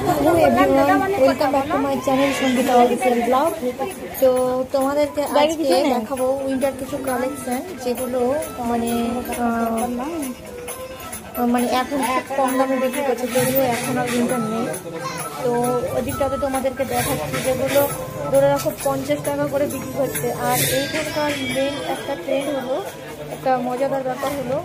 Hello everyone, welcome back to my channel Sangeeta official blog. তো তোমাদেরকে আজকে দেখাবো উইন্টার কিছু কালেকশন, যেগুলো মানে এখন খুব কম দামে বিক্রি করছে, যেগুলো এখন আর উইন্টার নেই। তো ওদিকটাতে তোমাদেরকে দেখাচ্ছি, যেগুলো ধরে রাখো 50 টাকা করে বিক্রি করছে। আর এইখানকার মেন একটা ট্রেন্ড হলো, একটা মজাদার ব্যাপার হলো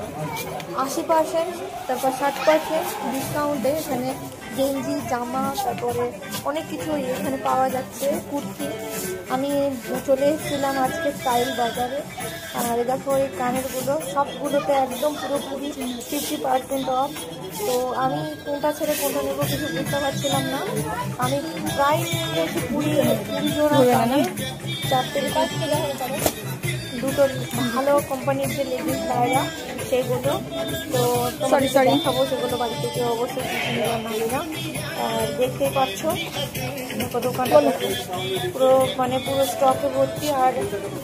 80%, তারপর 60% ডিসকাউন্টে এখানে গেঞ্জি, জামা, তারপরে অনেক কিছু এখানে পাওয়া যাচ্ছে, কুর্তি। আমি চলে এসেছিলাম আজকে স্টাইল বাজারে। আর দেখো এই কানেরগুলো সবগুলোতে একদম পুরোপুরি 50% অফ। তো আমি কোনটা ছেড়ে কোনটা নেবো কিছু বুঝতে পারছিলাম না। আমি প্রায় নিয়েছি 20 জোড়া কানের, 4 থেকে 5 দুটো ভালো কোম্পানির যে লেডিস গায়েরা সেগুলো। তো তোমার দেখাবো সেগুলো বাড়ি থেকে অবশ্যই নামি না। দেখতেই পাচ্ছ দোকানটা পুরো পুরো স্টকে ভর্তি। আর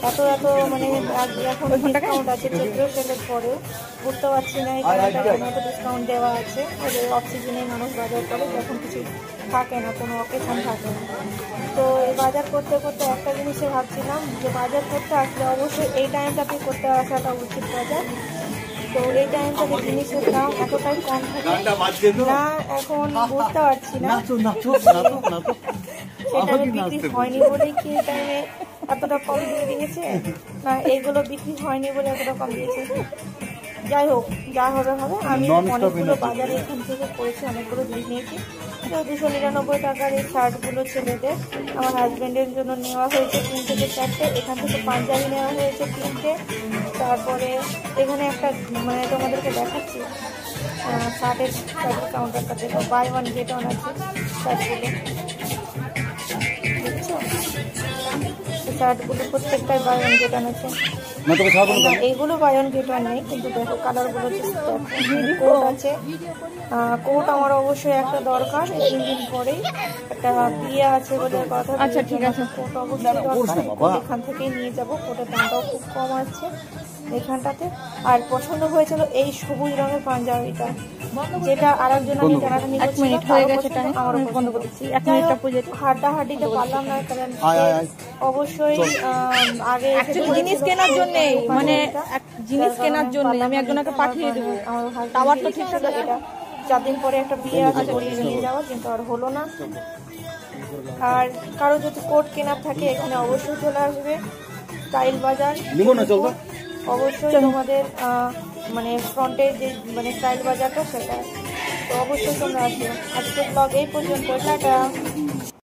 এত এখন ডিসকাউন্ট আছে, 14 সেলের পরেও বুঝতে পারছি না এখানে এত ডিসকাউন্ট দেওয়া আছে। অফ সিজনে মানুষ বাজার করে, যখন কিছু থাকে না, কোনো অকেশন থাকে না। তো এই বাজার করতে করতে একটা জিনিসে ভাবছিলাম যে বাজার করতে আসলে অবশ্যই এই টাইমটাতে করতে আসাটা উচিত বাজার। তো এই টাইমটাতে জিনিসের দাম এতটাই কম থাকে না, এখন বুঝতে পারছি না সেটা বিক্রি হয়নি বলেই কি এই টাইমে এতটা কম দিয়ে দিয়েছে, না এইগুলো বিক্রি হয়নি বলে এতটা কম দিয়েছে। যাই হোক, যা হবে হবে। আমি অনেকগুলো বাজারে এখান থেকে করেছি, অনেকগুলো জিনিস নিয়েছি। তো 299 টাকার এই শার্টগুলো ছেলেদের আমার হাজব্যান্ডের জন্য নেওয়া হয়েছে 3 থেকে 4টে। এখান থেকে পাঞ্জাবি নেওয়া হয়েছে 3টে। তারপরে এখানে একটা তোমাদেরকে দেখাচ্ছি শার্টের কাউন্টারটা, দেখো বাই ওয়ান গেট ওয়ান আছে শার্টগুলো, বুঝছো? শার্টগুলো প্রত্যেকটাই বাই ওয়ান গেট ওয়ান আছে। এইগুলো বাই ওয়ান গেট ওয়ান নেই, কিন্তু দেখো কালারগুলো কোট আছে। কোট আমার অবশ্যই একটা দরকার, 3 দিন পরেই একটা বিয়ে আছে বলে কথা। আচ্ছা ঠিক আছে, কোট অবশ্যই দরকার, এখান থেকেই নিয়ে যাবো। কোটের দামটাও খুব কম আছে এখানটাতে। আর পছন্দ হয়েছিল এই সবুজ রঙের পাঞ্জাবিটা, যেটা আর একজন আমি টানাটানি হাড্ডাহাড্ডিতে পারলাম না, কারণ অবশ্যই আগে জিনিস কেনার জন্য জিনিস কেনার জন্য আমি একজনকে পাঠিয়ে দেবো। টাওয়ার তো ঠিকঠাক আছে। এটা 4 দিন পরে একটা বিয়ে আছে, করিয়ে নিয়ে যাওয়া, কিন্তু আর হলো না। আর কারো যদি কোট কেনার থাকে এখানে অবশ্যই চলে আসবে স্টাইল বাজার। অবশ্যই তোমাদের ফ্রন্টের যে স্টাইল বাজারটা, সেটা তো অবশ্যই তোমরা আসবে। আজকের ব্লগ এই পর্যন্ত, টাটা।